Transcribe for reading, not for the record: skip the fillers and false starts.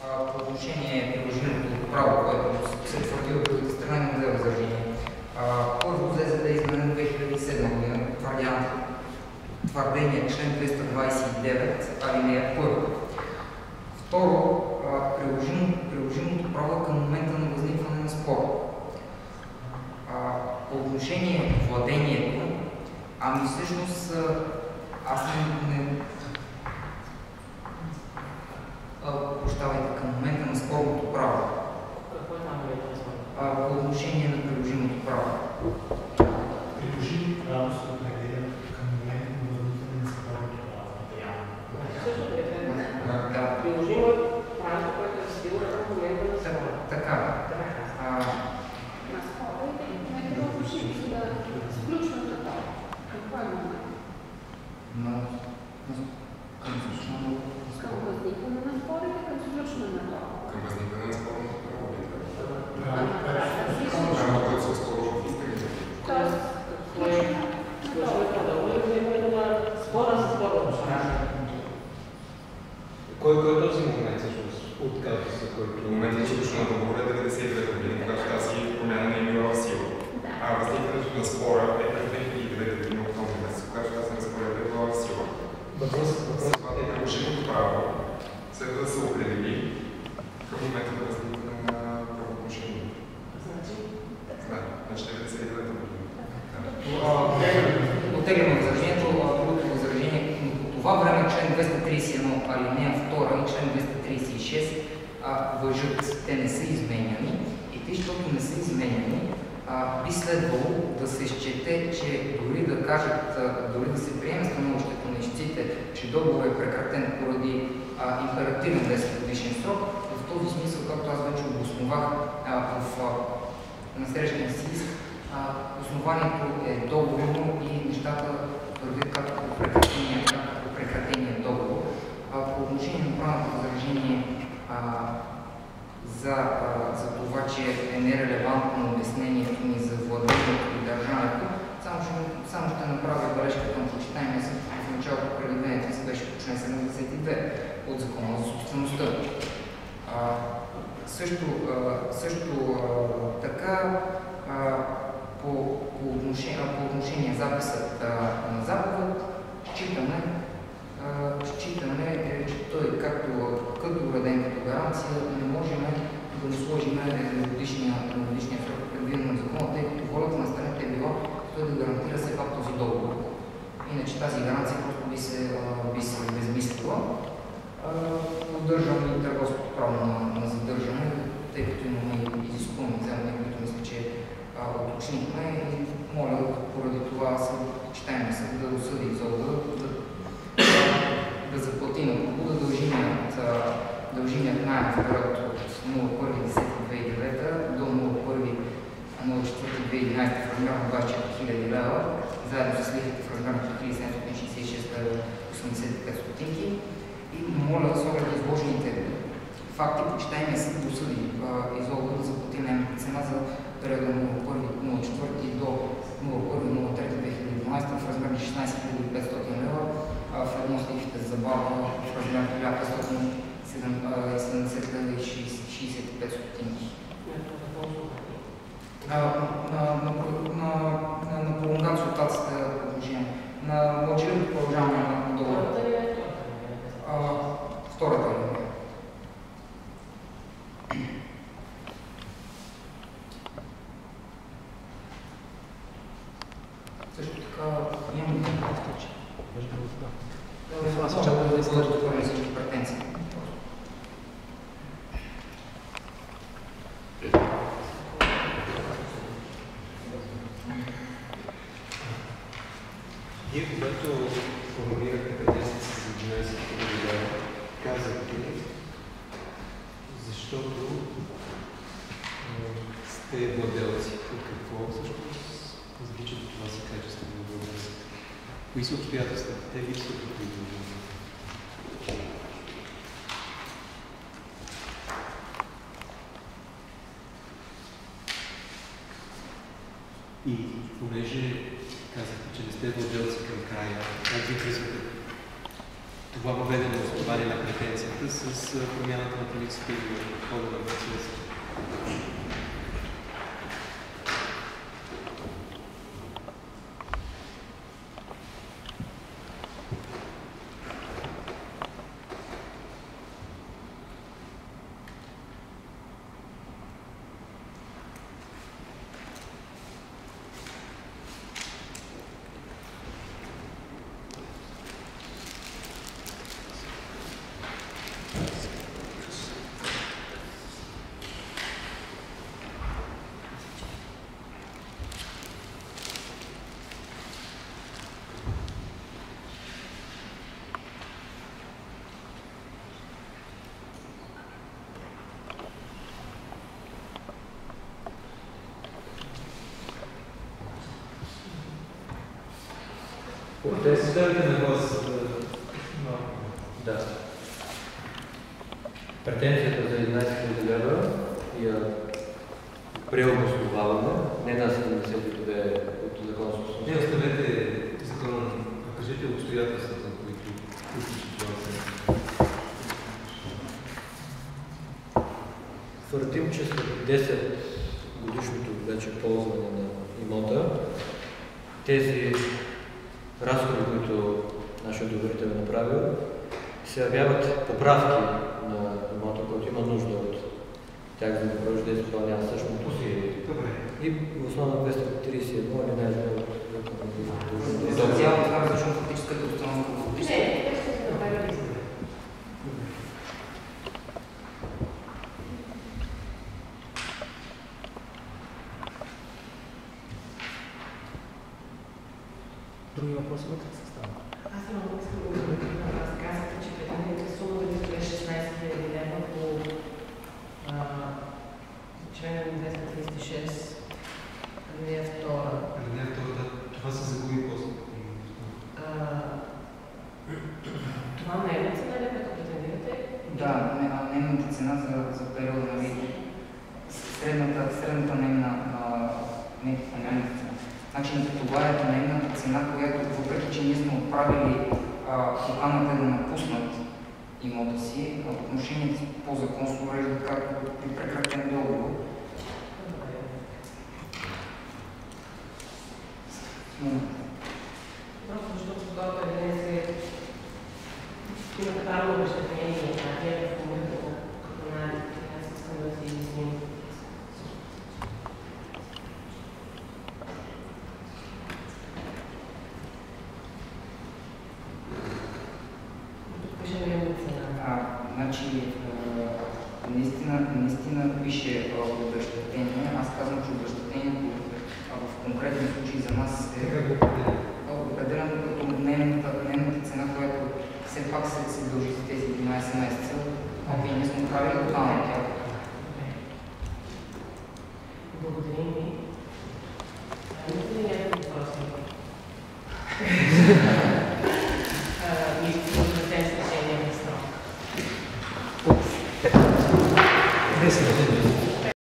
по отношение приложимото право, което се твърди от другата страна, не взе възражение. Първо взе за да изменен 2007 година, твърдение член 229, алинея 1. Второ, приложимото право към момента на възникване на спор. По отношение владението, ами всъщност аз прощавайте, към момента на спорното право. Какво е там времето? По отношение на приложимото право. Приложимото право се определя към момента на възникване на спорното право. Също Да. приложимо право, което е стилно към момента на спора. Така. На спора и не е отношение да сключва такова. Какво е момент? Към възникване на спора или към сключване на това? Към възникване на спорното право. Право, което се използва в истината. тоест, Сключването на договор и вземането на спора за спорното право. Кой е този момент всъщност от казуса, който... В момента на сключване на договора е 99 година, когато тази промяна не е била в сила. А възникването на спора е през 2009 година октомври месец, когато тази разпоредба е била в сила. Въпросът е приложимото право следва да се определи към момента на възникване на правоотношението. Да, значи 99 година. Оттегляме възражението, другото възражение. По това време член 231 алинея 2 и член 236 въжат. Те не са изменяни и тъй, защото не са изменяни, би следвало да се счете, че дори да кажат, дори да се приеме становището на ищците, че договор е прекратен поради императивен 10 годишен срок, в този смисъл, както аз вече обосновах в насрещния си иск, основанието е договорно и нещата вървят както по прекратения договор. По отношение на правното възражение за това, че е нерелевантно обяснението ни за владението и държането, само ще направя бележка към почитаемия съд. В началото предаването си беше по член 72 от Закона за собствеността. Също така по отношение записът на заповед, считаме, че той, както уреден като гаранция, не можем да му сложим годишния срок, предвиден от закона, тъй като волята на страната е била той да гарантира все пак този договор. Иначе тази гаранция просто би се безмислила. Поддържам и търговското право на задържане, тъй като имаме изискуеми вземания, които мисля, че уточнихме, и моля поради това почитаемия съд да осъди Изолга да заплати на Куба дължимият наем в период от 01.10.2009 до 01.04.2011 в размер на 24 000 лева, заедно с лихвите в размер на 3766,85 стотинки. И моля, с оглед изложените факти, почитаемия съд да осъди Изолга да заплати наемната цена за периода 01.04 до 01.03.2012 в размер на 16 500 лева, в едно с лихвите за забава в размер на 1570,65 стотинки. На пролонгация от тацата отношение. На мълчаливото продължаване на договора. Втората линия. Също така имам един случай. Аз очаквам да изложа отворени всички претенции. Вие, когато формулирахте претенциите си за 11 000 лева, казахте, защото сте владелци. От какво всъщност различат от това си качество на владелци? Кои са обстоятелствата? Те липсват от които? И понеже казахте, че не сте владелци към края, как ви връзвате това въведено основание на претенцията с промяната на позицията и в хода на процеса. Представете на глас. Да. Претенцията за 11 000 лева я преобосноваваме, не на 72 от закон за собственост. Не оставете закона, покажете обстоятелствата, които ситуацията. Твърдим, че след 10 годишното вече ползване на имота, тези разходи, които нашия доверител е направил, се явяват поправки на имота, който има нужда от тях, за да продължи да изпълнява същото си. И в основа 231 или не е от За цяло това различно фактическата установка в годишната. Други въпроси вътре се става. Аз много искам да говоря на вас. Казахте, че предвидената сума да ви е 16 000 лева по член 236, алинея 2. Това се загуби после. Това не е ли цена, като претендирате? Да, нейната цена за периода на вид. Средната нейна цена. Значи това е нейната цена, която въпреки, че ние сме отправили поканата да напуснат имота си, отношението по закон се уреждат както при прекратен договор. Просто защото когато е се има правилно обещетение, а тя е в момента като най-добре, аз искам да се измим. Значи, наистина пише обезщетение. Аз казвам, че обезщетението в конкретен случай за нас е определено като нейната цена, която все пак се дължи за тези 11 месеца. Окей, ние сме правили тотално тя. Благодарим ви. Имате ли някакви въпроси?